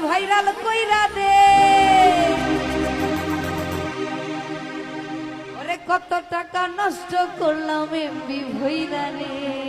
viral কইরা দে ওরে কত টাকা নষ্ট করলাম এমবি ভইরা রে